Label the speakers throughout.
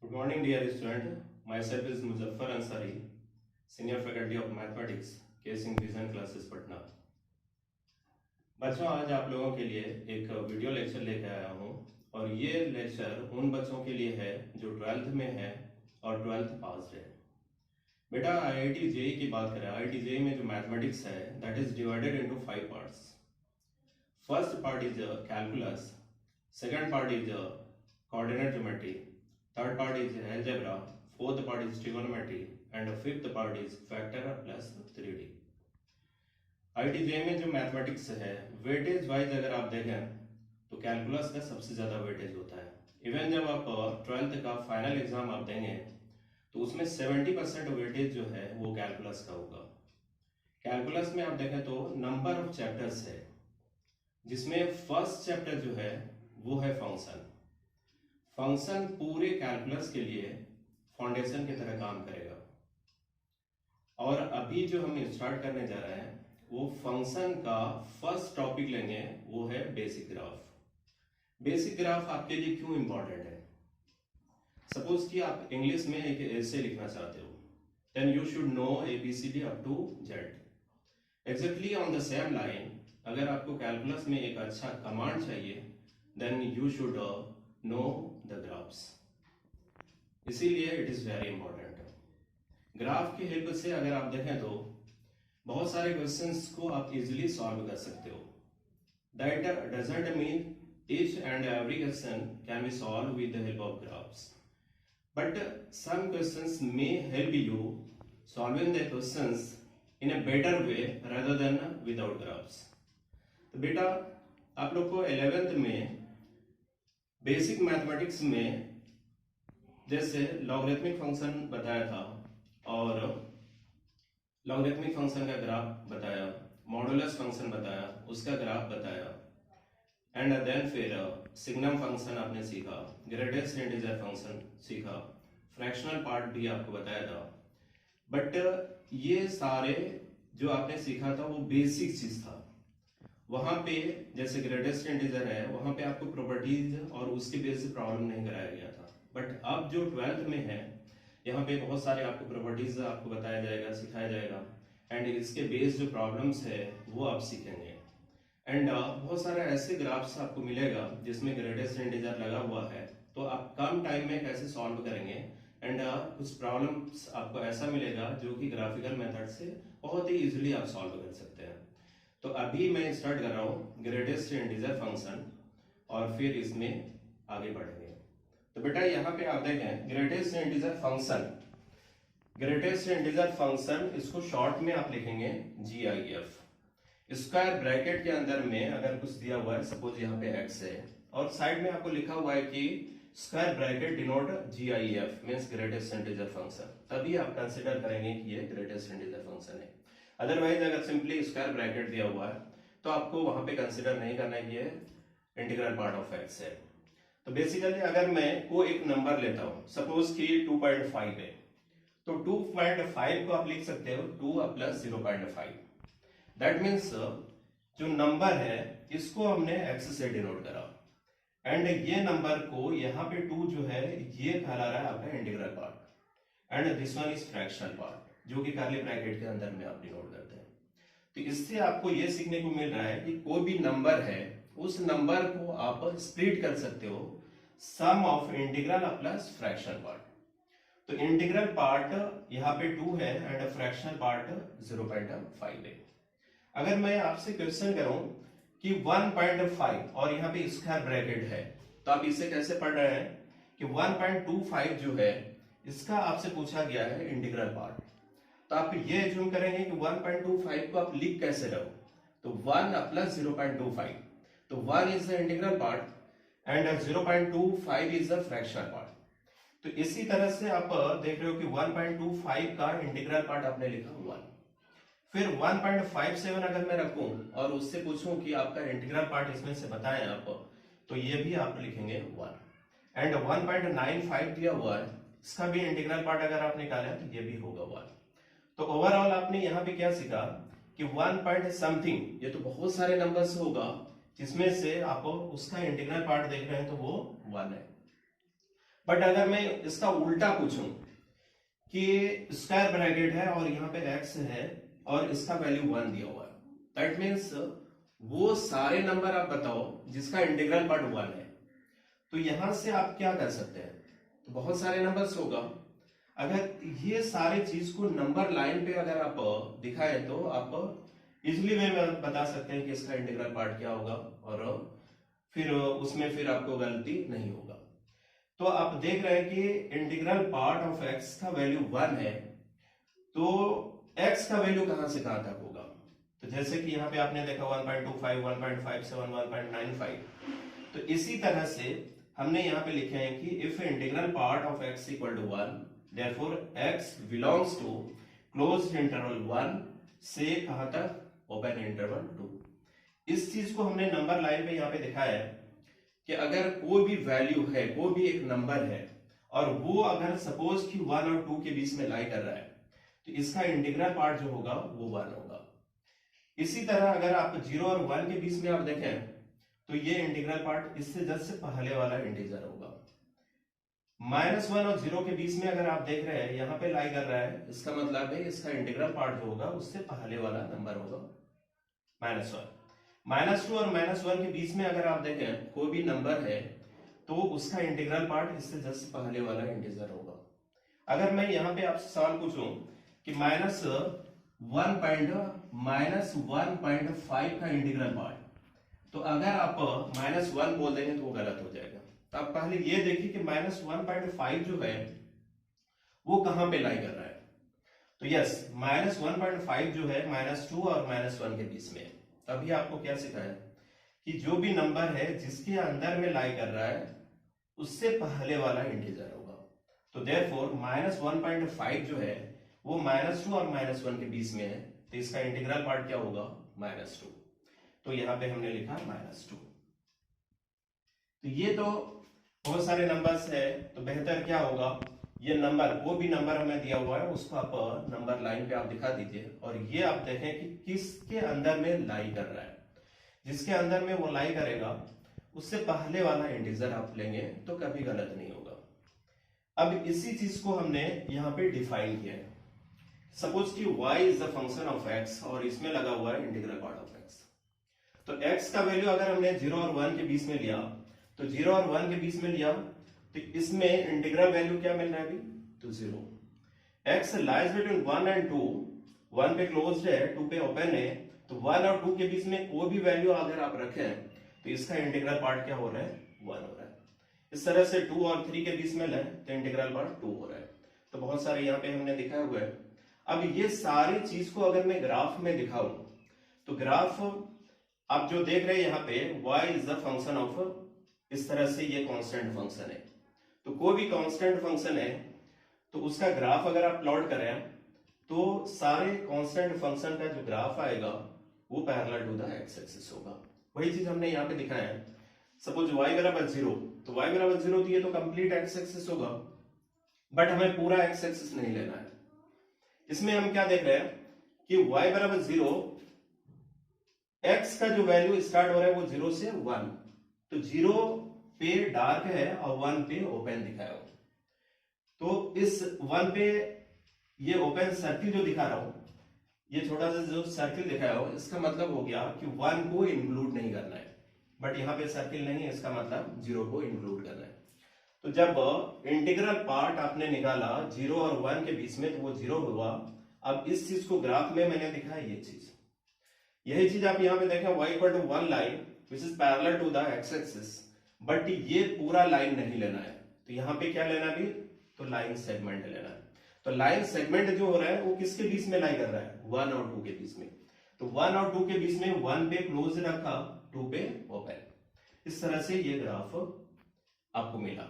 Speaker 1: Good morning, dear student. Myself is Muzaffar Ansari, Senior Faculty of Mathematics, K Singh Vision Classes, Patna. बच्चों, आज आप लोगों के लिए एक वीडियो लेक्चर लेकर आया हूँ और ये लेक्चर उन बच्चों के लिए है जो 12th में है और 12th पास है। बेटा, IIT JEE की बात करें, IIT JEE में जो मैथमेटिक्स है that is divided into 5 parts. First part is calculus, second part is coordinate geometry, third part is algebra, fourth part is trigonometry and fifth part is factor plus 3D। IIT JEE में जो mathematics है weightage wise अगर आप देखें तो calculus का सबसे ज़्यादा वेटेज होता है। इवन जब आप 12th का फाइनल एग्जाम आप देंगे तो उसमें 70% वेटेज जो है वो कैलकुलस का होगा। कैलकुलस में आप देखें तो नंबर ऑफ चैप्टर्स है, जिसमें फर्स्ट चैप्टर जो है वो है फंक्शन। फंक्शन पूरे कैलकुलस के लिए फाउंडेशन की तरह काम करेगा और अभी जो हम स्टार्ट करने जा रहे हैं वो फंक्शन का फर्स्ट टॉपिक लेंगे, वो है बेसिक ग्राफ। बेसिक ग्राफ आपके लिए क्यों इंपॉर्टेंट है? सपोज कि आप इंग्लिश में एक ऐसे लिखना चाहते हो, then you should know ABCD up to Z। Exactly on the same line अगर आपको कैलकुलस में एक अच्छा कमांड चाहिए then you should know the graphs. इसीलिए it is very important. Graph की हेल्प से अगर आप देखें तो बहुत सारे क्वेश्चंस को आप इजीली सॉल्व कर सकते हो। That doesn't mean each and every question can be solve with the help of graphs, but some questions may help you solving the questions in a better way rather than without graphs. तो बेटा, आप लोग को 11th में basic mathematics में जैसे logarithmic function बताया था और लॉगरिथमिक फंक्शन का ग्राफ बताया, मॉडुलस फंक्शन बताया, उसका ग्राफ बताया, एंड देन फिर सिग्नम फंक्शन आपने सीखा, ग्रेटेस्ट इंटीजर फंक्शन सीखा, फ्रैक्शनल पार्ट भी आपको बताया था। बट ये सारे जो आपने सीखा था वो बेसिक चीज था। वहां पे जैसे ग्रेटेस्ट इंटीजर है वहां पे आपको प्रॉपर्टीज और उसके बेस से प्रॉब्लम नहीं कराया गया था। बट अब जो 12th में है यहाँ पे बहुत सारे आपको प्रॉपर्टीज आपको बताया जाएगा, सिखाया जाएगा, एंड इसके बेस जो प्रॉब्लम्स है वो आप सीखेंगे। एंड बहुत सारे ऐसे ग्राफ्स आपको मिलेगा जिसमें ग्रेटेस्ट इंटीजर लगा हुआ है, तो आप कम टाइम में कैसे सॉल्व करेंगे, एंड कुछ प्रॉब्लम्स आपको ऐसा मिलेगा जो कि ग्राफिकल मेथड से बहुत ही इजीली आप सॉल्व कर सकते हैं। तो अभी मैं स्टार्ट कर रहा हूँ ग्रेटेस्ट इंटीजर फंक्शन और फिर इसमें आगे बढ़ेंगे। तो बेटा यहाँ पे आप देखें greatest integer function, greatest integer function इसको शॉर्ट में आप लिखेंगे GIF। स्क्वायर ब्रैकेट के अंदर में अगर कुछ दिया हुआ है, सपोज यहाँ पे x है और साइड में आपको लिखा हुआ है कि square bracket denote GIF means greatest integer function, तभी आप कंसीडर करेंगे कि ये ग्रेटेस्ट इंटीजर फंक्शन है। अदरवाइज अगर सिंपली स्क्वायर ब्रैकेट दिया हुआ है तो आपको वहां पे कंसीडर नहीं करना है कि इंटीग्रल पार्ट ऑफ x है। तो बेसिकली अगर मैं कोई एक नंबर लेता हूं, सपोज कि 2.5 है, तो 2.5 को आप लिख सकते हो 2 प्लस 0.5। दैट मीन्स जो नंबर है इसको हमने x से डिनोट करा, एंड ये नंबर को यहाँ पे 2 जो है ये कहला रहा है आपका integral part, and this one is fractional part जो कि कर्ली ब्रैकेट के अंदर में आप डिनोट करते हैं। तो इससे आपको यह सीखने को मिल रहा है कि कोई भी नंबर है उस नंबर को आप स्प्लिट कर सकते हो sum of integral plus fractional part. तो इंटीग्रल पार्ट यहाँ पे 2 है एंड फ्रैक्शनल पार्ट 0.5 है। अगर मैं आपसे क्वेश्चन करूं कि 1.5 और यहाँ पे स्क्वायर ब्रैकेट है, तो आप इसे कैसे पढ़ रहे हैं कि 1.25 जो है इसका आपसे पूछा गया है इंटीग्रल पार्ट, तो आप ये एज्यूम करेंगे कि 1.25 को आप लिख कैसे रहो, तो 1 प्लस 0.25, तो 1 is the integral part and 0.25 is the fractional part. तो इसी तरह से आप देख रहे हो कि 1.25 का इंटीग्रल पार्ट आपने लिखा 1, फिर 1.57 अगर मैं रखूं और उससे पूछूं कि आपका इंटीग्रल पार्ट इसमें से बताएं आप, तो ये भी आप लिखेंगे 1, एंड 1.95 दिया हुआ है, इसका भी इंटीग्रल पार्ट अगर आप निकालें तो ये भी होगा 1। तो ओवरऑल आपने यहाँ पे क्या सीखा कि 1 पॉइंट समथिंग, ये तो बहुत सारे नंबर से होगा जिसमें से आप उसका इंटीग्रल पार्ट देख रहे हैं तो वो 1 है। बट अगर मैं इसका उल्टा पूछूं कि स्क्वायर ब्रैकेट है और यहाँ पे x है और इसका वैल्यू 1 दिया हुआ है, दैट मीन्स वो सारे नंबर आप बताओ जिसका इंटीग्रल पार्ट 1 है। तो यहां से आप क्या कर सकते हैं, तो बहुत सारे नंबर्स होगा। अगर ये सारे चीज को नंबर लाइन पे अगर आप दिखाएं तो आप इजिली वे में बता सकते हैं कि इसका इंटीग्रल पार्ट क्या होगा, और फिर उसमें फिर आपको गलती नहीं होगा। तो आप देख रहे हैं कि इंटीग्रल पार्ट ऑफ x का वैल्यू 1 है, तो x का वैल्यू कहां से कहां तक होगा। तो जैसे कि यहाँ पे आपने देखा 1.25, 1.57, 1.95, तो इसी तरह से हमने यहाँ पे लिखे हैं कि if integral part of x equal to 1 therefore x belongs to closed interval 1 से कहां तक, ओपन इंटरवल 2। इस चीज को हमने नंबर लाइन पे यहाँ पे दिखाया है कि अगर कोई भी वैल्यू है, कोई भी एक नंबर है और वो अगर सपोज कि 1 और 2 के बीच में लाई कर रहा है, तो इसका इंटीग्रल पार्ट जो होगा वो 1 होगा। इसी तरह अगर आप 0 और 1 के बीच में आप देखें तो ये इंटीग्रल पार्ट इससे जस्ट पहले वाला इंटीजर होगा। -1 और 0 के बीच में अगर आप देख रहे हैं यहाँ पे लाई कर रहा है, इसका मतलब है इसका इंटीग्रल पार्ट जो होगा उससे पहले वाला नंबर होगा -1। -2 और -1 के बीच में अगर आप देखें कोई भी नंबर है तो उसका इंटीग्रल पार्ट इससे जस्ट पहले वाला इंटीजर होगा। अगर मैं यहाँ पे आपसे सवाल पूछूं कि -1.5 का इंटीग्रल पार्ट, तो अगर आप -1 बोल देंगे तो वो गलत हो जाएगा। तो आप पहले ये देखिए कि -1.5 जो है वो कहां पे लाई कर रहा है। तो यस, -1.5 जो है -2 और -1 के बीच में। तभी आपको क्या सिखाया कि जो भी नंबर है जिसके अंदर में लाई कर रहा है उससे पहले वाला इंटीजर होगा। तो देयरफॉर -1.5 जो है वो -2 और -1 के बीच में है, तो इसका इंटीग्रल पार्ट क्या होगा, -2। तो यहां पे हमने लिखा -2। तो ये तो बहुत सारे नंबर्स है, तो बेहतर क्या होगा, ये नंबर, वो भी नंबर हमें दिया हुआ है उसको आप नंबर लाइन पे आप दिखा दीजिए, और ये आप देखें कि किसके अंदर में लाई कर रहा है। जिसके अंदर में वो लाई करेगा उससे पहले वाला इंटीजर आप लेंगे तो कभी गलत नहीं होगा। अब इसी चीज को हमने यहाँ पे डिफाइन किया है। सपोज कि y is the function of x और इसमें लगा हुआ है इंटीग्रल पार्ट ऑफ x। तो x का वैल्यू अगर हमने 0 और 1 के बीच में लिया, तो 0 और 1 के बीच में लिया तो इसमें इंटीग्रल वैल्यू क्या मिल रहा है अभी, तो 0। x लाइज बिटवीन 1 एंड 2, 1 पे क्लोज्ड है, 2 पे ओपन है, तो 1 और 2 के बीच में कोई भी वैल्यू अगर आप रखें तो इसका इंटीग्रल पार्ट क्या हो रहा है, 1 हो रहा है। इस तरह से 2 और 3 के बीच में लें तो इंटीग्रल पार्ट 2 हो रहा है। तो बहुत सारे यहाँ पे हमने दिखाया हुआ है। अब ये सारी चीज को अगर मैं ग्राफ में दिखाऊं, तो ग्राफ आप जो देख रहे हैं यहाँ पे y is the function of, इस तरह से ये कांस्टेंट फंक्शन है। तो कोई भी कांस्टेंट फंक्शन है तो उसका ग्राफ अगर आप प्लॉट करें तो सारे कांस्टेंट फंक्शन का जो ग्राफ आएगा वो parallel to the x axis होगा। वही चीज हमने यहाँ पे दिखाया है। सपोज y बराबर 0, तो y बराबर 0 दिए तो कंप्लीट एक्स एक्सिस होगा, बट हमें पूरा एक्स एक्सिस नहीं लेना है। इसमें हम क्या देख रहे हैं कि y बराबर 0, x का जो वैल्यू स्टार्ट हो रहा है वो 0 से 1, तो 0 पे डार्क है और 1 पे ओपन दिखाया हो। तो इस 1 पे ये ओपन सर्किल जो दिखा रहा हूं, ये छोटा सा जो सर्किल दिखाया हो, इसका मतलब हो गया कि 1 को इंक्लूड नहीं करना है, बट यहाँ पे सर्किल नहीं है, इसका मतलब 0 को इंक्लूड करना है। तो जब इंटीग्रल पार्ट आपने निकाला 0 और 1 के बीच में तो वो 0 हुआ। अब इस चीज को ग्राफ में मैंने दिखाया, ये चीज, यही चीज आप यहाँ पे देखें y equal to 1 line which is parallel to the x axis, but ये पूरा लाइन नहीं लेना है। तो यहाँ पे क्या लेना भी, तो लाइन सेगमेंट लेना है। तो लाइन सेगमेंट जो हो रहा है वो किसके बीच में लाई कर रहा है, 1 और 2 के बीच में। तो 1 और 2 के बीच में 1 पे क्लोज रखा, 2 पे ओपन। इस तरह से ये ग्राफ आपको मिला।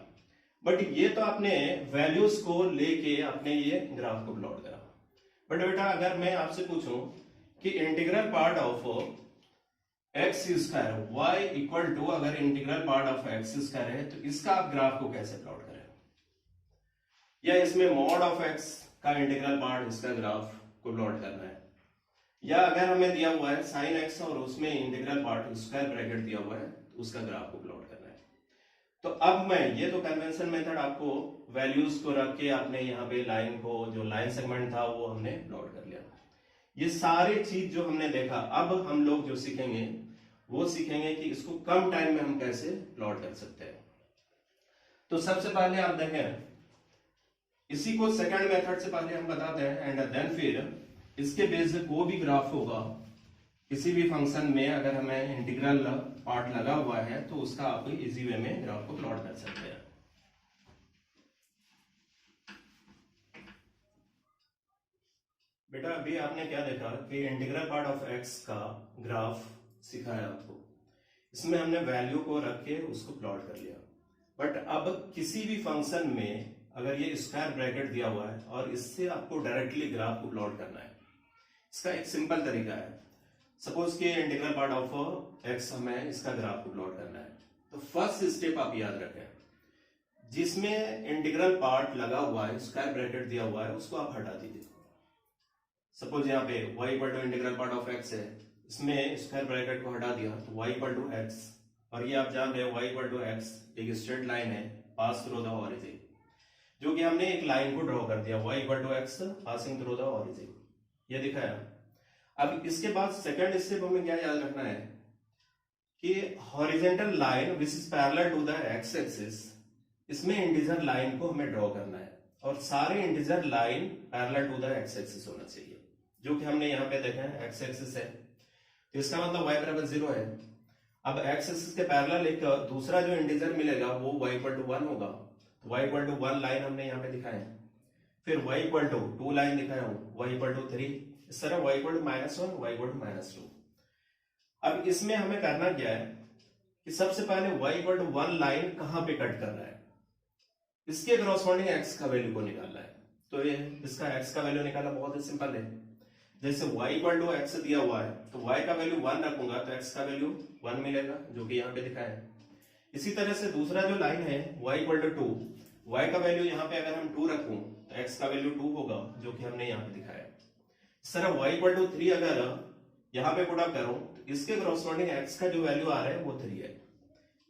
Speaker 1: बट ये तो आपने वैल्यूज को लेके आपने ये ग्राफ को प्लॉट करा। बट बेटा अगर मैं आपसे पूछूं कि integral part of x square y equal to, अगर integral part of x square है तो इसका आप ग्राफ को कैसे प्लॉट करें, या इसमें मॉड ऑफ एक्स का इंटीग्रल पार्ट इसका ग्राफ को प्लॉट करना है, या अगर हमें दिया हुआ है साइन एक्स और उसमें इंटीग्रल पार्ट स्क्वायर ब्रैकेट दिया हुआ है तो उसका ग्राफ को प्लॉट करना है। तो अब मैं ये तो कन्वेंशन मेथड आपको वैल्यूज को रख के आपने यहाँ पे लाइन को, जो लाइन सेगमेंट था वो हमने प्लॉट कर लिया। ये सारे चीज जो हमने देखा, अब हम लोग जो सीखेंगे वो सीखेंगे कि इसको कम टाइम में हम कैसे प्लॉट कर सकते हैं। तो सबसे पहले आप देखें, इसी को सेकंड मेथड से पहले हम बताते हैं एंड देन फिर इसके बेस पे कोई भी ग्राफ होगा किसी भी फंक्शन में, अगर हमें इंटीग्रल पार्ट लगा हुआ है तो उसका आप इजी वे में ग्राफ को प्लॉट कर सकते हैं। बेटा अभी आपने क्या देखा कि इंटीग्रल पार्ट ऑफ एक्स का ग्राफ सिखाया आपको, इसमें हमने वैल्यू को रख के उसको प्लॉट कर लिया। बट अब किसी भी फंक्शन में अगर ये स्क्वायर ब्रैकेट दिया हुआ है और इससे आपको डायरेक्टली ग्राफ को प्लॉट करना है, इसका एक सिंपल तरीका है। सपोज कि इंटीग्रल पार्ट ऑफ एक्स हमें इसका ग्राफ को प्लॉट करना है, तो फर्स्ट स्टेप आप याद रखें, जिसमें इंटीग्रल पार्ट लगा हुआ है, स्क्वायर ब्रैकेट दिया हुआ है, उसको आप हटा दीजिए। सपोज यहाँ पे y equal to integral part of x है, इसमें स्क्वायर ब्रैकेट को हटा दिया तो y इक्वल टू x, और ये आप जान रहे हो y इक्वल टू x एक स्ट्रेट लाइन है पास थ्रू द ऑरिजिन, जो कि हमने एक लाइन को ड्रॉ कर दिया y equal to x passing through the origin, ये दिखाया। अब इसके बाद सेकंड स्टेप हमें क्या याद रखना है कि horizontal line which is parallel to the x axis, इसमें इंटीजर लाइन को हमें ड्रॉ करना है और सारे integer line parallel to the x axis होना चाहिए, जो कि हमने यहाँ पे देखा है एक्स एक्सिस है, तो इसका मतलब y बराबर 0 है। अब एक्स एक्सिस के पैरेलल एक दूसरा जो इंटीजर मिलेगा वो y इक्वल टू 1 होगा, तो y इक्वल टू 1 लाइन हमने यहाँ पे दिखाया है, फिर y इक्वल टू 2 लाइन दिखाया हूँ, y इक्वल टू 3, इस तरह y equal to -1, y equal to -2। अब इसमें हमें करना क्या है कि सबसे पहले y इक्वल टू 1 लाइन कहाँ पे कट कर रहा है, इसके करस्पॉन्डिंग x का वैल्यू को निकालना है। तो ये इसका x का वैल्यू निकालना बहुत ही सिंपल है, जैसे y इक्वल टू x दिया हुआ है तो y का वैल्यू 1 रखूंगा तो x का वैल्यू 1 मिलेगा, जो कि यहाँ पे दिखाया है। इसी तरह से दूसरा जो लाइन है y इक्वल टू 2, y का वैल्यू यहाँ पे अगर हम 2 रखूं तो x का वैल्यू 2 होगा, जो कि हमने यहाँ पे दिखाया है। इस तरह y इक्वल टू 3 अगर यहाँ पे पुट अप करूं तो इसके करस्पॉन्डिंग x का जो वैल्यू आ रहा है वो 3 है।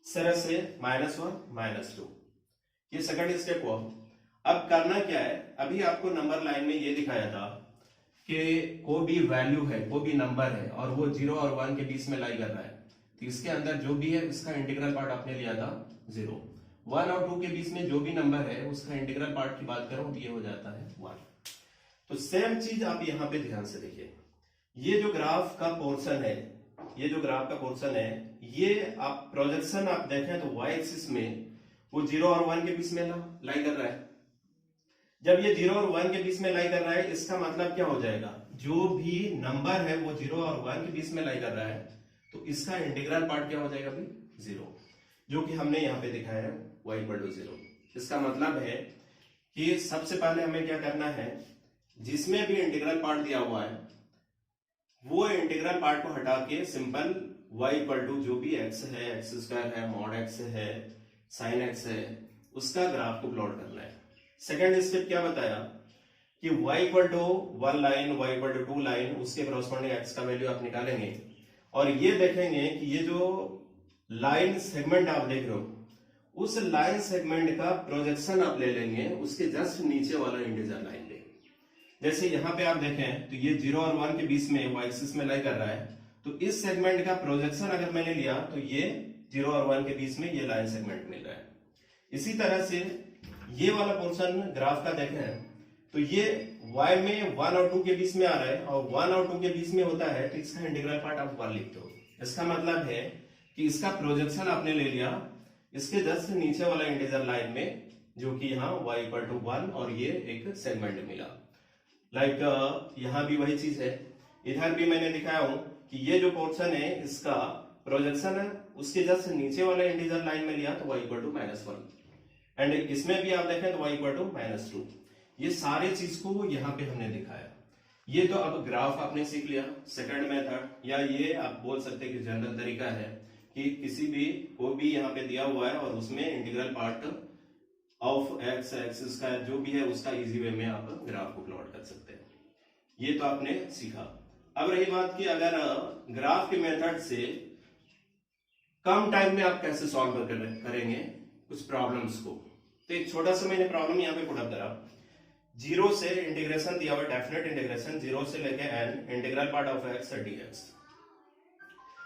Speaker 1: इस तरह से -1 -2, ये सेकंड स्टेप हुआ। अब करना क्या है, अभी आपको नंबर लाइन में ये दिखाया था कि कोई भी वैल्यू है, कोई भी नंबर है और वो 0 और 1 के बीच में लाई कर रहा है, तो इसके अंदर जो भी है इसका इंटीग्रल पार्ट आपने लिया था 0। 1 और 2 के बीच में जो भी नंबर है उसका इंटीग्रल पार्ट की बात करो तो ये हो जाता है 1। तो सेम चीज आप यहाँ पे ध्यान से देखिए, ये जो ग्राफ का पोर्शन है, ये जो ग्राफ का पोर्शन है, ये आप प्रोजेक्शन आप देखें तो y एक्सिस में वो 0 और 1 के बीच में लाई कर रहा है। जब ये 0 और 1 के बीच में लाई कर रहा है, इसका मतलब क्या हो जाएगा, जो भी नंबर है वो 0 और 1 के बीच में लाई कर रहा है, तो इसका इंटीग्रल पार्ट क्या हो जाएगा भाई 0, जो कि हमने यहाँ पे दिखाया है y इक्वल टू 0। इसका मतलब है कि सबसे पहले हमें क्या करना है, जिसमें भी इंटीग्रल पार्ट दिया हुआ है वो इंटीग्रल पार्ट को हटा के सिंपल y इक्वल टू जो भी x है, एक्स स्क्वायर है, मॉड x है, साइन x है, उसका ग्राफ को प्लॉट करना है। सेकंड स्टेप क्या बताया कि y equal to 1 line, y equal to 2 line, उसके करस्पॉन्डिंग x का वैल्यू आप निकालेंगे और ये देखेंगे कि ये जो लाइन सेगमेंट आप देख रहे हो, उस लाइन सेगमेंट का प्रोजेक्शन आप ले लेंगे, उसके जस्ट नीचे वाला इंटीजर लाइन ले। जैसे यहाँ पे आप देखें तो ये 0 और 1 के बीच में y एक्सिस में लाई कर रहा है, तो इस सेगमेंट का प्रोजेक्शन अगर मैंने लिया तो ये 0 और 1 के बीच में ये लाइन सेगमेंट मिल रहा है। इसी तरह से ये वाला पोर्शन ग्राफ का देखें तो ये y में 1 और 2 के बीच में आ रहा है और 1 और 2 के बीच में होता है, तो इसका इंटीग्रल पार्ट आप 1 लिखते हो। इसका मतलब है कि इसका प्रोजेक्शन आपने ले लिया इसके जस्ट नीचे वाला इंटीजर लाइन में, जो कि यहाँ y इक्वल टू 1 और ये एक सेगमेंट मिला। लाइक यहाँ भी वही चीज है, इधर भी मैंने दिखाया हूं कि ये जो पोर्शन है इसका प्रोजेक्शन है उसके जस्ट नीचे वाला इंटीजर लाइन में लिया तो y इक्वल टू -1, एंड इसमें भी आप देखें तो y इक्वल टू -2। ये सारी चीज को यहाँ पे हमने दिखाया। ये तो अब ग्राफ आपने सीख लिया सेकंड मेथड, या ये आप बोल सकते हैं कि जनरल तरीका है कि किसी भी को भी यहाँ पे दिया हुआ है और उसमें integral part of x, x square जो भी है उसका इजी वे में आप ग्राफ को प्लॉट कर सकते हैं। ये तो आपने सीखा। अब रही बात कि अगर ग्राफ के मेथड से कम टाइम में आप कैसे सॉल्व करेंगे, कुछ प्रॉब्लम्स को। तो एक छोटा सा मैंने प्रॉब्लम यहाँ पे पुटअप करा, जीरो से इंटीग्रेशन दिया हुआ, डेफिनेट इंटीग्रेशन जीरो से लेके n integral part of x dx.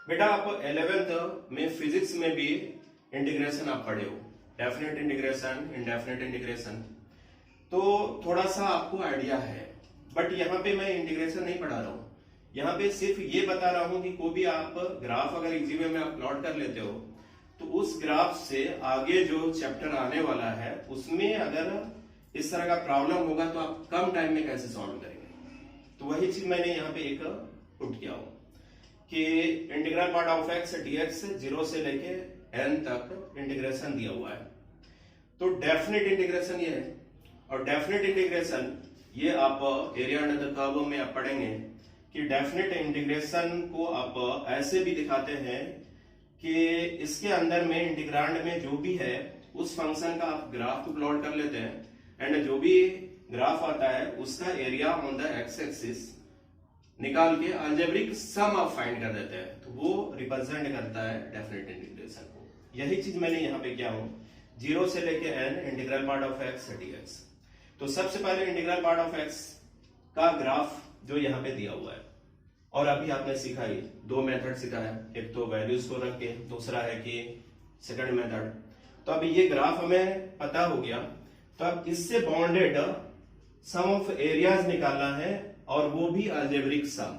Speaker 1: बेटा आप 11th में फिजिक्स में भी इंटीग्रेशन आप पढ़े हो, डेफिनेट इंटीग्रेशन, इनडेफिनेट इंटीग्रेशन, तो थोड़ा सा आपको आइडिया है। बट यहाँ पे मैं इंटीग्रेशन नहीं पढ़ा रहा हूँ, यहाँ पे सिर्फ ये बता रहा हूँ कि कोई भी आप ग्राफ अगर इजी वे में आप प्लॉट कर लेते हो तो उस ग्राफ से आगे जो चैप्टर आने वाला है उसमें अगर इस तरह का प्रॉब्लम होगा तो आप कम टाइम में कैसे सॉल्व करेंगे। तो वही चीज मैंने यहाँ पे एक पुट किया हूं कि integral part of x dx zero से लेके एन तक इंटीग्रेशन दिया हुआ है। तो डेफिनेट इंटीग्रेशन ये है, और डेफिनेट इंटीग्रेशन ये आप एरिया अंडर द कर्व में आप पढ़ेंगे कि डेफिनेट इंटीग्रेशन को आप ऐसे भी दिखाते हैं कि इसके अंदर में इंटीग्रांड में जो भी है उस फंक्शन का आप ग्राफ को प्लॉट कर लेते हैं, एंड जो भी ग्राफ आता है उसका area on the x axis निकाल के अलजेब्रिक सम आप फाइंड कर देते हैं, तो वो रिप्रेजेंट करता है डेफिनेट इंटीग्रेशन को। यही चीज मैंने यहाँ पे किया हूं, जीरो से लेके n integral part of x dx. तो सबसे पहले इंटीग्रल पार्ट ऑफ एक्स का ग्राफ जो यहाँ पे दिया हुआ है, और अभी आपने सीखा ही दो मेथड सीखा है, एक तो वैल्यूज को रख के, दूसरा है कि सेकंड मेथड। तो अभी ये ग्राफ हमें पता हो गया, तो अब इससे बाउंडेड सम ऑफ एरियाज निकालना है, और वो भी अलजेब्रिक सम।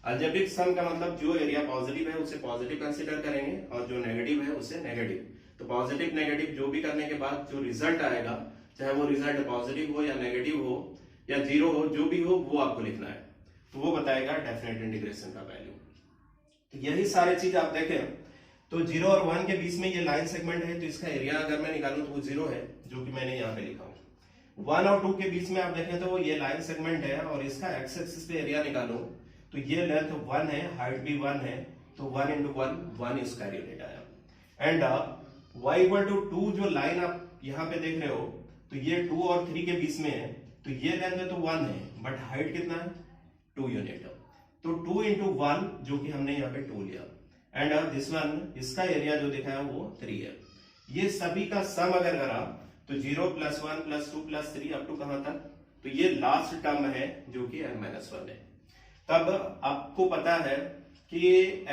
Speaker 1: अलजेब्रिक सम का मतलब जो एरिया पॉजिटिव है उसे पॉजिटिव कंसीडर करेंगे और जो नेगेटिव है उसे नेगेटिव। तो पॉजिटिव नेगेटिव जो भी करने के बाद जो रिजल्ट आएगा, चाहे वो रिजल्ट पॉजिटिव हो या नेगेटिव हो या जीरो हो, जो भी हो वो आपको लिखना है, तो वो बताएगा डेफिनेट इंटीग्रेशन का वैल्यू। तो यही सारी चीज आप देखें तो 0 और 1 के बीच में ये लाइन सेगमेंट है, तो इसका एरिया अगर मैं निकालूं तो वो 0 है, जो कि मैंने यहाँ पे लिखा हूं। 1 और 2 के बीच में आप देखें तो वो ये लाइन सेगमेंट है, और इसका एक्स एक्सिस पे एरिया निकालूं तो ये लेंथ 1 है, हाइट भी 1 है, तो 1 into 1 स्क्वायर यूनिट आया। एंड y इक्वल टू 2 जो लाइन आप यहाँ पे देख रहे हो, तो ये 2 और 3 के बीच में है, तो ये लेंथ है तो 1 है, बट हाइट कितना है 2 यूनिट। तो 2 into 1 जो कि हमने यहाँ पे 2 लिया, एंड दिस वन इसका एरिया जो दिखा है वो 3 है। ये सभी का सम अगर करा तो 0 + 1 + 2 + 3 अप टू कहां तक, तो ये लास्ट टर्म है जो कि n-1 है। तब आपको पता है कि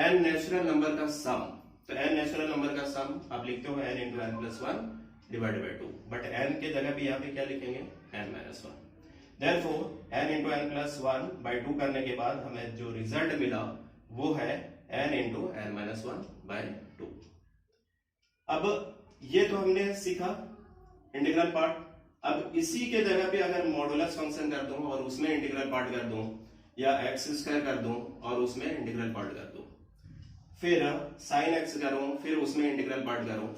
Speaker 1: n नेचुरल नंबर का सम, तो n नेचुरल नंबर का सम आप लिखते हो n × n+1 / 2, बट n के जगह भी यहाँ पे क्या लिखेंगे n-1। Therefore, n × n+1/2 करने के बाद हमें जो रिजल्ट मिला वो है n × n-1/2। अब ये तो हमने सीखा इंटीग्रल पार्ट। अब इसी के जगह पे अगर मॉडुलस फंक्शन कर दूं और उसमें इंटीग्रल पार्ट कर दूं, या x² कर दूं और उसमें इंटीग्रल पार्ट कर दूं, फिर sin x करूं फिर उसमें इंटीग्रल पार्ट करूं,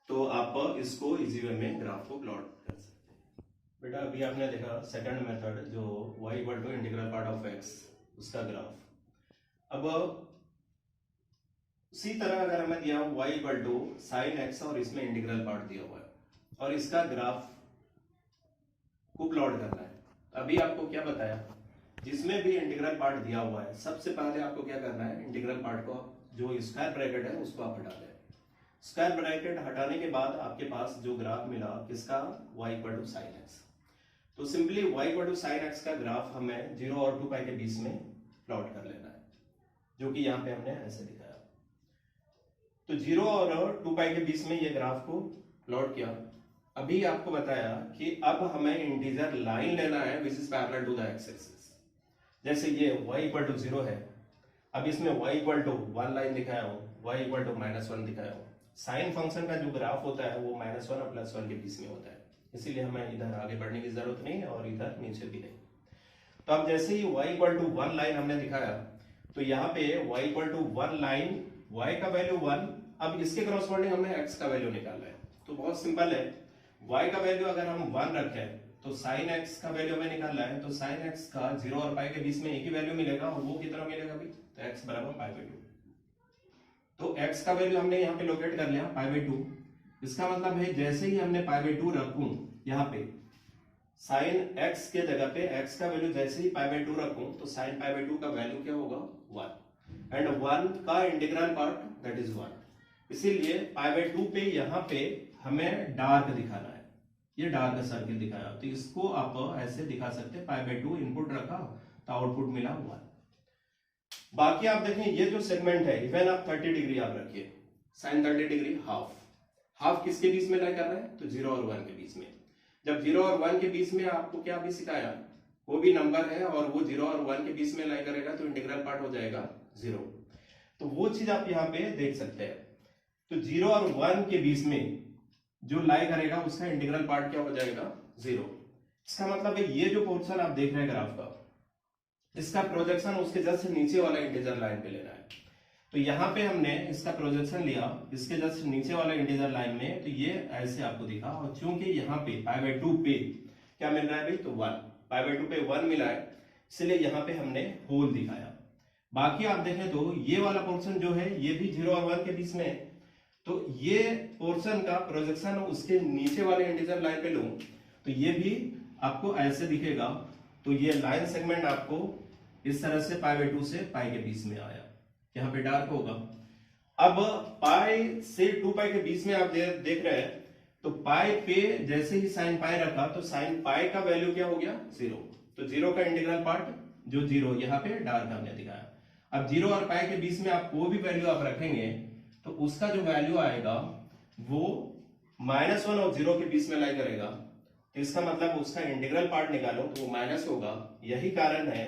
Speaker 1: तो आप इसको इजी वे में ग्राफ को प्लॉट कर सकते हैं। बेटा अभी आपने देखा सेकंड मेथड जो y equal to integral part of x उसका ग्राफ। अब उसी तरह अगर हमें दिया y equal to sine x और इसमें इंटीग्रल पार्ट दिया हुआ है और इसका ग्राफ को प्लॉट करना है, अभी आपको क्या बताया, जिसमें भी इंटीग्रल पार्ट दिया हुआ है सबसे पहले आपको क्या करना है, इंटीग्रल पार्ट को जो स्क्वायर ब्रैकेट है उसको आप हटा दें। स्क्वायर ब्रैकेट हटाने के बाद आपके पास जो ग्राफ मिला किसका, y equal to sine x। तो simply y equal to sine x का ग्राफ हमें 0 और 2π के बीच में प्लॉट कर लेना है, जो कि यहाँ पे हमने ऐसे दिखाया। तो 0 और 2π के बीच में ये ग्राफ को प्लॉट किया। अभी आपको बताया कि अब हमें इंटीजर लाइन लेना है which is parallel to the x axis. जैसे ये y इक्वल टू 0 है, अब इसमें y इक्वल टू 1 लाइन दिखाया हूं, y इक्वल टू -1 दिखाया हूं। साइन फंक्शन का जो ग्राफ होता है वो -1 और +1 के बीच में होता है, इसीलिए हमें इधर आगे बढ़ने की जरूरत नहीं है और इधर नीचे भी नहीं। तो अब जैसे ही y इक्वल टू 1 लाइन हमने दिखाया, तो यहाँ पे y equal to 1 line, y का वैल्यू 1, अब इसके करस्पॉन्डिंग हमें x का वैल्यू निकालना है। तो बहुत सिंपल है, y का वैल्यू अगर हम 1 रखें तो sin x का वैल्यू हमें निकालना है। तो sin x का 0 और π के बीच में एक ही वैल्यू मिलेगा, और वो कितना मिलेगा भी, तो x बराबर π/2। तो x का वैल्यू हमने यहाँ पे लोकेट कर लिया π/2। इसका मतलब है जैसे ही हमने π/2 रखूं यहाँ पे sin x के जगह पे x का वैल्यू जैसे ही π/2 रखूं तो sin π/2 का वैल्यू क्या होगा 1, एंड 1 का इंटीग्रल पार्ट दैट इज 1। इसीलिए पाई बाय 2 पे यहाँ पे हमें डार्क दिखाना है, ये डार्क सर्किल दिखाया, तो इसको आप ऐसे दिखा सकते हैं, पाई बाय 2 इनपुट रखा तो आउटपुट मिला 1। बाकी आप देखें ये जो सेगमेंट है, इवन आप 30 डिग्री आप रखिए, साइन 30 डिग्री हाफ, हाफ किसके बीच में लाई कर रहे हैं, तो 0 और 1 के बीच में। जब 0 और 1 के बीच में आपको क्या भी सिखाया, वो भी नंबर है और वो 0 और 1 के बीच में लाई करेगा तो इंटीग्रल पार्ट हो जाएगा 0। तो वो चीज आप यहाँ पे देख सकते हैं। तो 0 और 1 के बीच में जो लाई करेगा उसका इंटीग्रल पार्ट क्या हो जाएगा, 0। इसका मतलब है ये जो पोर्शन आप देख रहे हैं ग्राफ का, इसका प्रोजेक्शन उसके जस्ट नीचे वाला इंटीजर लाइन पे लेना है। तो यहाँ पे हमने इसका प्रोजेक्शन लिया इसके जस्ट नीचे वाला इंटीजर लाइन में, तो ये ऐसे आपको दिखा, और चूंकि यहाँ पे पाई बाय 2 पे क्या मिल रहा है भाई, तो 1, पाई बाय 2 पे 1 मिला है, इसलिए यहाँ पे हमने होल दिखाया। बाकी आप देखें तो ये वाला पोर्शन जो है ये भी 0 और 1 के बीच में है, तो ये पोर्शन का प्रोजेक्शन उसके नीचे वाले इंटीजर लाइन पे लूं तो ये भी आपको ऐसे दिखेगा। तो ये लाइन सेगमेंट आपको इस तरह से पाई बाय 2 से पाई के बीच में आया, यहाँ पे डार्क होगा। अब पाई से 2 पाई के बीच में आप देख रहे हैं, तो पाई पे जैसे ही साइन पाई रखा तो साइन पाई का वैल्यू क्या हो गया, 0। तो 0 का इंटीग्रल पार्ट जो 0 यहाँ पे डार्क हमने दिखाया। अब 0 और पाई के बीच में आप कोई भी वैल्यू आप रखेंगे तो उसका जो वैल्यू आएगा वो -1 और 0 के बीच में लाई करेगा, तो इसका मतलब उसका इंटीग्रल पार्ट निकालो तो वो माइनस होगा। यही कारण है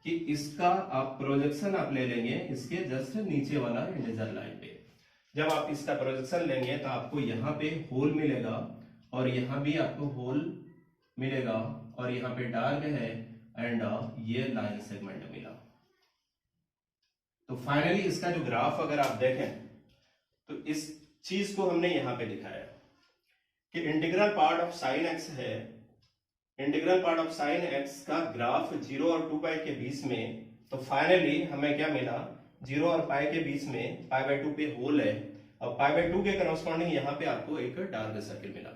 Speaker 1: कि इसका आप प्रोजेक्शन आप ले लेंगे इसके जस्ट नीचे वाला इंटीजर लाइन पे। जब आप इसका प्रोजेक्शन लेंगे तो आपको यहाँ पे होल मिलेगा और यहाँ भी आपको होल मिलेगा और यहाँ पे डार्क है एंड ये लाइन सेगमेंट मिला। तो फाइनली इसका जो ग्राफ अगर आप देखें तो इस चीज को हमने यहाँ पे दिखाया कि integral part of sine x है, integral part of sine x का ग्राफ 0 और 2 पाई के बीच में। तो फाइनली हमें क्या मिला, 0 और पाई के बीच में पाई बाय 2 पे होल है और पाई बाय 2 के करस्पॉन्डिंग यहाँ पे आपको एक डार्क सर्किल मिला।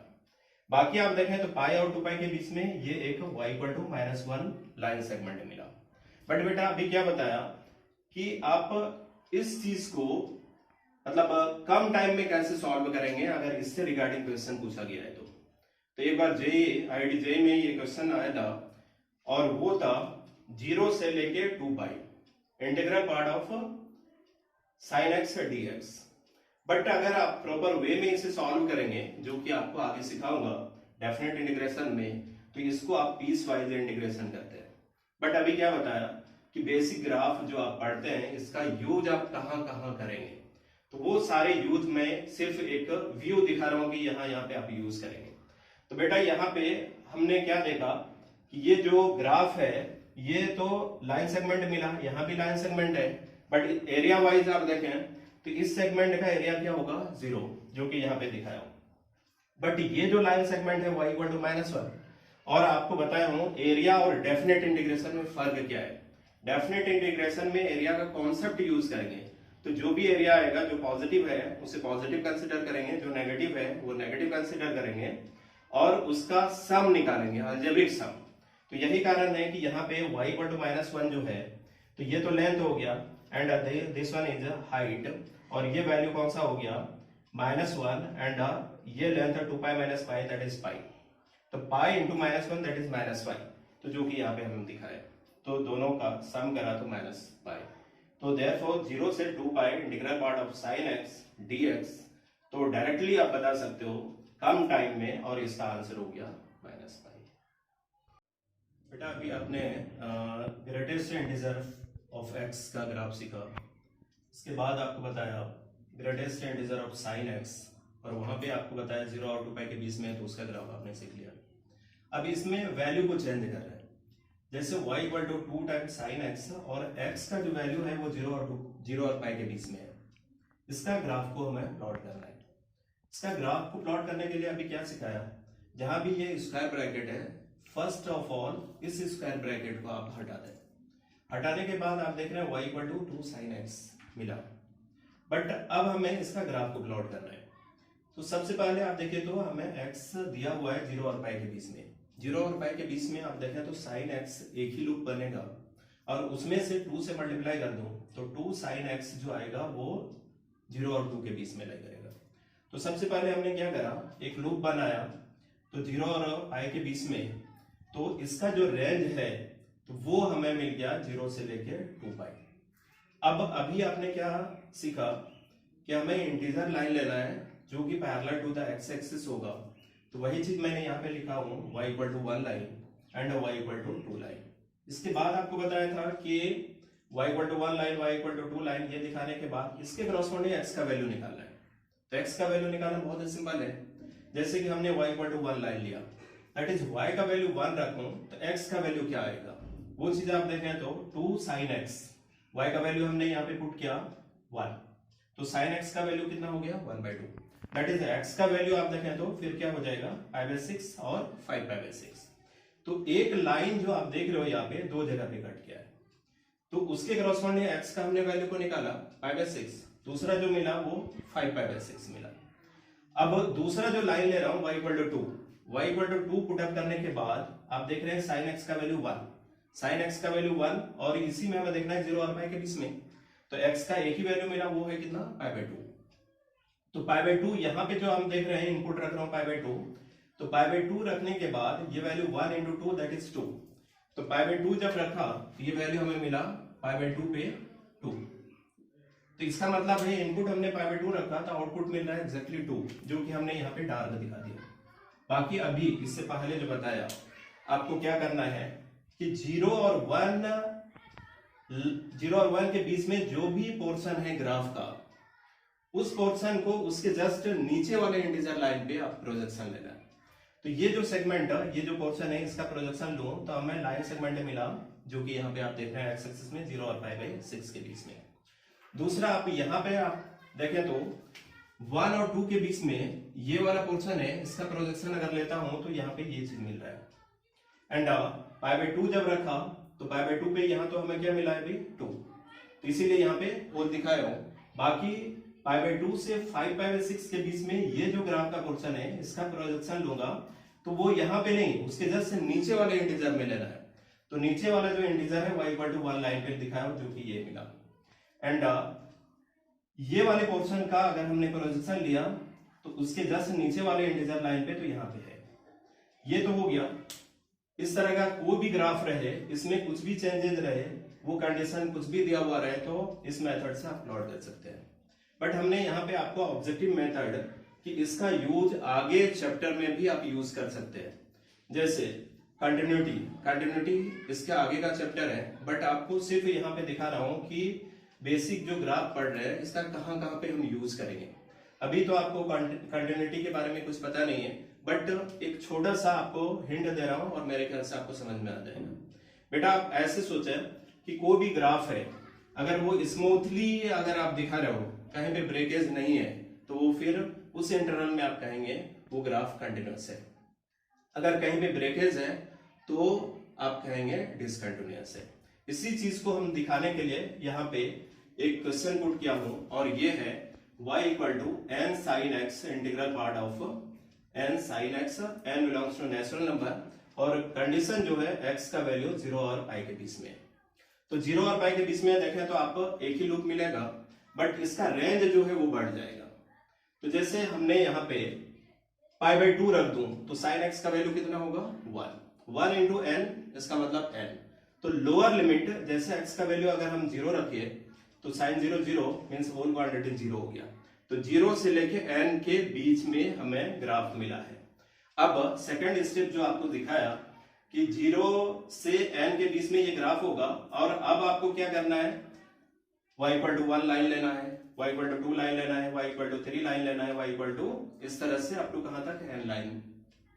Speaker 1: बाकी आप देखें तो पाई और 2 पाई के बीच में ये एक y = -1 लाइन सेगमेंट मिला। बट बेटा अभी क्या बताया कि आप इस चीज को मतलब कम टाइम में कैसे सॉल्व करेंगे अगर इससे रिगार्डिंग क्वेश्चन पूछा गया है तो एक बार IIT जेईई में ये क्वेश्चन आया था और वो था 0 से लेके 2 pi integral part of sine x dx। But अगर आप प्रॉपर वे में इसे सॉल्व करेंगे जो कि आपको आगे सिखाऊंगा डेफिनेट इंटीग्रेशन में, तो इसको आप पीस वाइज इंटीग्रेशन करते हैं। बट अभी क्या बताया कि बेसिक ग्राफ जो आप पढ़ते हैं इसका यूज आप कहां कहां करेंगे, तो वो सारे यूज में सिर्फ एक व्यू दिखा रहा हूं कि यहाँ पे आप यूज करेंगे। तो बेटा यहाँ पे हमने क्या देखा कि ये जो ग्राफ है ये तो लाइन सेगमेंट मिला, यहाँ भी लाइन सेगमेंट है, बट एरिया वाइज आप देखें तो इस सेगमेंट का एरिया क्या होगा, 0, जो कि यहाँ पे दिखाया हूं। बट ये जो लाइन सेगमेंट है y = -1, और आपको बताया हूं एरिया और डेफिनेट इंटीग्रेशन में फर्क क्या है। डेफिनेट इंटीग्रेशन में एरिया का कॉन्सेप्ट यूज करेंगे, तो जो भी एरिया आएगा जो पॉजिटिव है उसे पॉजिटिव कंसिडर करेंगे, जो नेगेटिव है वो नेगेटिव कंसिडर करेंगे और उसका सम निकालेंगे, अलजेब्रिक सम। तो यही कारण है कि यहाँ पे y = -1 जो है तो ये तो लेंथ हो गया and this one is height, और ये वैल्यू कौन सा हो गया, -1, एंड ये लेंथ है 2 पाई - पाई दैट इज पाई, तो पाई × -1 दैट इज -पाई, तो जो कि यहाँ पे हम दिखाए तो दोनों का सम करा तो -पाई। तो देयरफॉर 0 से 2 pi integral part of sine x dx, तो डायरेक्टली आप बता सकते हो कम टाइम में, और इसका आंसर हो गया -पाई। बेटा अभी आपने ग्रेटेस्ट इंटीजर ऑफ एक्स का ग्राफ सीखा, इसके बाद आपको बताया greatest integer of sine x, और वहां पे आपको बताया 0 और 2 पाई के बीच में, तो उसका ग्राफ आपने सीख लिया। अब इसमें वैल्यू को चेंज कर रहे हैं, जैसे y = 2 टाइम्स साइन एक्स और x का जो वैल्यू है वो 0 और पाई के बीच में है। इसका ग्राफ को हमें प्लॉट करना है। इसका ग्राफ को प्लॉट करने के लिए अभी क्या सिखाया, जहां भी ये स्क्वायर ब्रैकेट है, फर्स्ट ऑफ ऑल इस स्क्वायर ब्रैकेट को आप हटा दें। हटाने के बाद आप देख रहे हैं y = 2 साइन एक्स मिला। बट अब हमें इसका ग्राफ को प्लॉट करना है, तो सबसे पहले आप देखें तो हमें x दिया हुआ है 0 और पाई के बीच में। 0 और पाई के बीच में आप देखें तो साइन एक्स एक ही लूप बनेगा और उसमें से 2 से मल्टीप्लाई कर दूं तो 2 साइन एक्स जो आएगा वो 0 और 2 के बीच में लग करेगा। तो सबसे पहले हमने क्या करा, एक लूप बनाया, तो 0 और i के बीच में, तो इसका जो रेंज है तो वो हमें मिल गया 0 से लेके 2π। अब अभी आपने क्या सीखा कि हमें इंटीजर लाइन लेना है जो कि parallel to the x axis होगा, तो वही चीज मैंने यहाँ पे लिखा हूँ y equal to 1 line and y equal to 2 line. इसके बाद आपको बताया था कि y equal to 1 line, y equal to 2 line, ये दिखाने के बाद इसके करस्पॉन्डिंग x का वैल्यू निकालना है। तो x का वैल्यू निकालना बहुत ही सिंपल है। जैसे कि हमने y इक्वल टू 1 लाइन लिया, दैट इज y का वैल्यू 1 रखूं तो x का वैल्यू क्या आएगा, वो चीज आप देखें तो 2 sin x, y का वैल्यू हमने यहाँ पे पुट किया 1, तो sin x का वैल्यू कितना हो गया 1/2, दैट इज x का वैल्यू आप देखें तो फिर क्या हो जाएगा π/6 और 5π/6। तो एक लाइन जो आप देख रहे हो यहाँ पे दो जगह पे कट किया है, तो उसके करस्पॉन्डिंग x का हमने वैल्यू को निकाला π/6, दूसरा जो मिला वो 5π/6 मिला। अब दूसरा जो लाइन ले रहा हूं y equal to 2, y equal to 2 put up करने के बाद आप देख रहे हैं sin x का वैल्यू 1, sin x का वैल्यू 1, और इसी में हमें देखना है 0 और π के बीच में, तो x का एक ही वैल्यू मिला, वो है कितना π/2। तो π/2 यहाँ पे जो हम देख रहे हैं इनपुट रख रहा हूं π/2, तो π/2 रखने के बाद ये वैल्यू 1 into 2 दैट इज 2, तो π/2 जब रखा तो ये वैल्यू हमें मिला π/2 पे 2, तो इसका मतलब है इनपुट हमने π/2 रखा था, आउटपुट मिल रहा है एग्जैक्टली 2, जो कि हमने यहाँ पे डाल कर दिखा दिया। बाकी अभी इससे पहले जो बताया आपको क्या करना है कि 0 और 1 के बीच में जो भी पोर्शन है ग्राफ का, उस पोर्शन को उसके जस्ट नीचे वाले इंटीजर लाइन पे आप प्रोजेक्शन लेना है। तो ये जो सेगमेंट है, ये जो पोर्शन है, इसका प्रोजेक्शन लूं तो हमें लाइन सेगमेंट मिला, जो कि यहाँ पे आप देख रहे हैं एक्स एक्सिस में 0 और π/6 के बीच में। दूसरा आप यहाँ पे आप देखें तो 1 और 2 के बीच में ये वाला पोर्शन है, इसका प्रोजेक्शन अगर लेता हूं तो यहाँ पे ये चीज मिल रहा है, एंड π/2 जब रखा तो π/2 पे यहाँ तो हमें क्या मिला है भाई 2, तो इसीलिए यहाँ पे वो दिखाया हूं। बाकी π/2 से 5π/6 के बीच में ये जो ग्राफ का पोर्शन है, इसका प्रोजेक्शन लूंगा तो वो यहाँ पे नहीं, उसके जस्ट नीचे वाले इंटीजर में लेना है। तो नीचे वाला जो इंटीजर है y इक्वल टू 1 लाइन पे दिखाया, जो कि ये मिला, एंड ये वाले पोर्शन का अगर हमने प्रोजेक्शन लिया तो उसके जस्ट नीचे वाले इंटीजर लाइन पे, तो यहाँ पे है। ये तो हो गया। इस तरह का कोई भी ग्राफ रहे, इसमें कुछ भी चेंजेस रहे, वो कंडीशन कुछ भी दिया हुआ रहे, तो इस मेथड से आप प्लॉट कर सकते हैं। बट हमने यहाँ पे आपको ऑब्जेक्टिव मेथड कि इसका यूज आगे चैप्टर में भी आप यूज कर सकते हैं, जैसे कंटिन्यूटी इसके आगे का चैप्टर है, बट आपको सिर्फ यहाँ पे दिखा रहा हूँ कि बेसिक जो ग्राफ पढ़ रहे हैं इसका कहाँ कहाँ पे हम यूज करेंगे। अभी तो आपको कंटिन्यूटी के बारे में कुछ पता नहीं है, बट एक छोटा सा आपको हिंट दे रहा हूँ और मेरे ख्याल से आपको समझ में आ जाएगा। बेटा आप ऐसे सोचें कि कोई भी ग्राफ है, अगर वो स्मूथली अगर आप दिखा रहे हो, कहीं पे ब्रेकेज नहीं है, तो वो फिर उस इंटरवल में आप कहेंगे वो ग्राफ कंटिन्यूअस है। अगर कहीं पे ब्रेकेज है तो आप कहेंगे डिसकंटिन्यूअस है। इसी चीज को हम दिखाने के लिए यहाँ पे एक क्वेश्चन पुट किया हूं, और ये है y equal to n sin x integral part of n sin x, n belongs to natural number, और कंडीशन जो है x का वैल्यू 0 और π के बीच में। तो 0 और π के बीच में देखें तो आपको एक ही लूप मिलेगा, बट इसका रेंज जो है वो बढ़ जाएगा। तो जैसे हमने यहाँ पे π/2 रख दूं तो sin x का वैल्यू कितना होगा 1 इंटू n, इसका मतलब n। तो लोअर लिमिट जैसे x का वैल्यू अगर हम 0 रखिए तो sin 0 0 मींस होल क्वांटिटी 0 हो गया। तो 0 से लेके n के बीच में हमें ग्राफ मिला है। अब सेकंड स्टेप जो आपको दिखाया कि 0 से n के बीच में ये ग्राफ होगा, और अब आपको क्या करना है, y इक्वल टू 1 लाइन लेना है, y इक्वल टू 2 लाइन लेना है, y इक्वल टू 3 लाइन लेना है, y इक्वल टू इस तरह से अप टू कहां तक n लाइन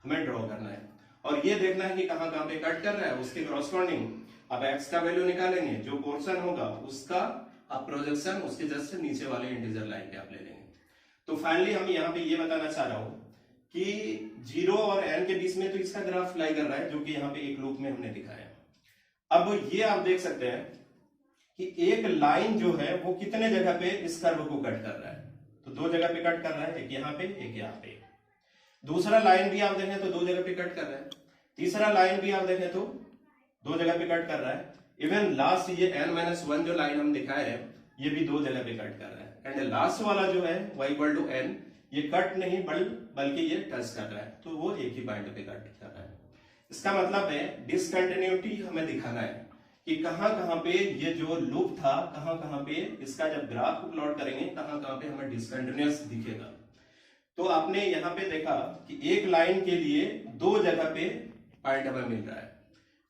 Speaker 1: हमें ड्रॉ करना है, और ये देखना है कि कहां कहां पे कट कर रहा है, उसके करस्पॉन्डिंग अब x का वैल्यू निकालेंगे, जो पोर्शन होगा उसका आप प्रोजेक्शन उसके जस्ट नीचे वाले इंटीजर लाइन पे आप ले लेंगे। तो फाइनली हम यहाँ पे ये बताना चाह रहा हूं कि 0 और n के बीच में तो इसका ग्राफ लाई कर रहा है, जो कि यहाँ पे एक लूप में हमने दिखाया। अब ये आप देख सकते हैं कि एक लाइन जो है वो कितने जगह पे इस कर्व को कट कर रहा है, तो 2 जगह पे कट कर रहा है, एक यहाँ पे एक यहाँ पे। दूसरा लाइन भी आप देखें तो 2 जगह पे कट कर रहा है, तीसरा लाइन भी आप देखें तो 2 जगह पे कट कर रहा है, इवन लास्ट ये n-1 जो लाइन हम दिखाए हैं ये भी 2 जगह पे कट कर रहा है, एंड लास्ट वाला जो है y इक्वल टू n, ये कट नहीं बल्कि ये टच कर रहा है, तो वो एक ही पॉइंट पे कट कर रहा है। इसका मतलब है डिसकंटिन्यूटी हमें दिखाना है कि कहां कहां पे ये जो लूप था, कहां कहां पे इसका जब ग्राफ को प्लॉट करेंगे कहां कहां पे हमें डिसकंटिन्यूअस दिखेगा। तो आपने यहाँ पे देखा कि एक लाइन के लिए दो जगह पे पॉइंट हमें मिल रहा है,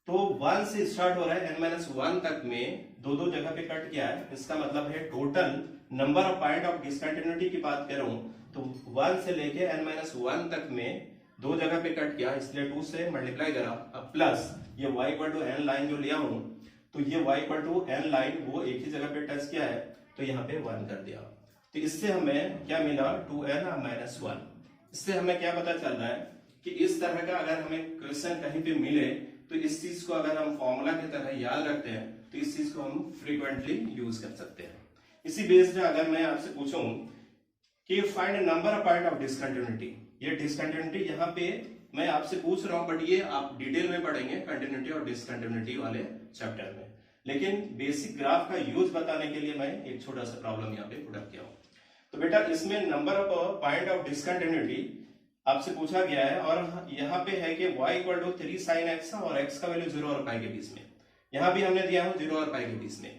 Speaker 1: तो 1 से स्टार्ट हो रहा है n-1 तक में दो दो जगह पे कट किया है। इसका मतलब है total number of point of discontinuity की बात करूं तो 1 से लेके n-1 तक में दो जगह पे कट किया, इसलिए 2 से मल्टीप्लाई करा। अब प्लस ये y equal to n line जो लिया हूं, तो ये y equal to n line वो एक ही जगह पे टच किया है, तो यहाँ पे 1 कर दिया। तो इससे हमें क्या मिला 2n-1। इससे हमें क्या पता चल रहा है कि इस तरह का अगर हमें क्वेश्चन कहीं पे मिले तो इस चीज को अगर हम फॉर्मूला की तरह याद रखते हैं तो इस चीज को हम फ्रीक्वेंटली यूज कर सकते हैं। इसी बेस्ड अगर मैं आपसे पूछूं कि find number of point of discontinuity, ये डिसकंटिन्यूटी यहाँ पे मैं आपसे पूछ रहा हूं, बट ये आप डिटेल में पढ़ेंगे कंटिन्यूटी और डिसकंटिन्यूटी वाले चैप्टर में। लेकिन बेसिक ग्राफ का यूज बताने के लिए मैं एक छोटा सा प्रॉब्लम यहाँ पे पुट अप किया हूं। तो बेटा इसमें number of point of discontinuity आपसे पूछा गया है और यहाँ पे है कि y equal to 3 sin x और x का वैल्यू 0 और पाई के बीच में। यहाँ भी हमने दिया है 0 और पाई के बीच में,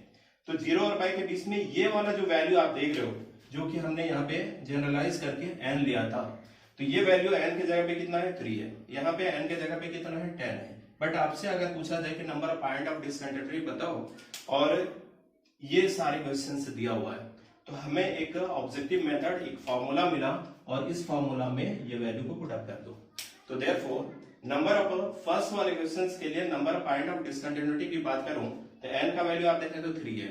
Speaker 1: तो 0 और पाई के बीच में ये वाला जो वैल्यू आप देख रहे हो, जो कि हमने यहाँ पे जनरलाइज करके n लिया था, तो ये वैल्यू n के जगह पे कितना है 3 है, यहाँ पे n के जगह पे कितना है 10 है। बट आपसे अगर पूछा जाए कि number of point of discontinuity बताओ और ये सारे क्वेश्चन से दिया हुआ है, तो हमें एक ऑब्जेक्टिव मेथड, एक फॉर्मूला मिला और इस फॉर्मूला में ये वैल्यू को पुट अप कर दो। तो देयरफॉर नंबर ऑफ फर्स्ट वाले क्वेश्चंस के लिए number of point of discontinuity की बात करूं तो n का वैल्यू आप देखें तो 3 है,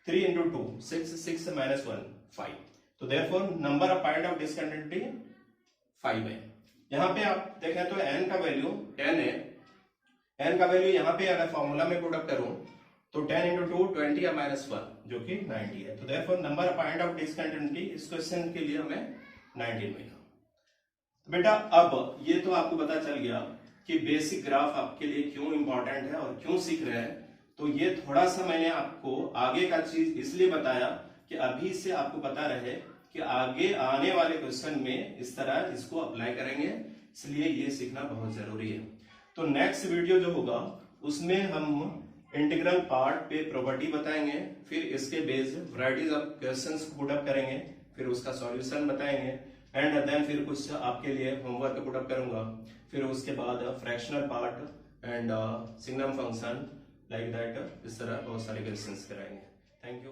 Speaker 1: 3 into 2 6, 6 minus 1 5, तो therefore number of point of discontinuity 5 है। यहाँ पे आप देखें तो n का वैल्यू 10 है, n का वैल्यू यहाँ पे अगर फॉर्मूला में पुट अप करूं तो 10 into 2 20 या -1 जो कि 90 है। तो therefore number of point of discontinuity इस क्वेश्चन के लिए हमें 19 मिला। तो बेटा अब ये तो आपको पता चल गया कि बेसिक ग्राफ आपके लिए क्यों इंपॉर्टेंट है और क्यों सीख रहे हैं। तो ये थोड़ा सा मैंने आपको आगे का चीज इसलिए बताया कि अभी से आपको पता रहे कि आगे आने वाले क्वेश्चन में इस तरह इसको अप्लाई करेंगे, इसलिए ये सीखना बहुत जरूरी है। तो नेक्स्ट वीडियो जो होगा उसमें हम इंटीग्रल पार्ट पे प्रॉपर्टी बताएंगे, फिर इसके बेस्ड वैरायटीज ऑफ क्वेश्चंस को पुट अप करेंगे, फिर उसका सॉल्यूशन बताएंगे एंड देन फिर कुछ आपके लिए होमवर्क पुट अप करूंगा, फिर उसके बाद fractional part and signum function like that, इस तरह बहुत सारे क्वेश्चंस कराएंगे। Thank you.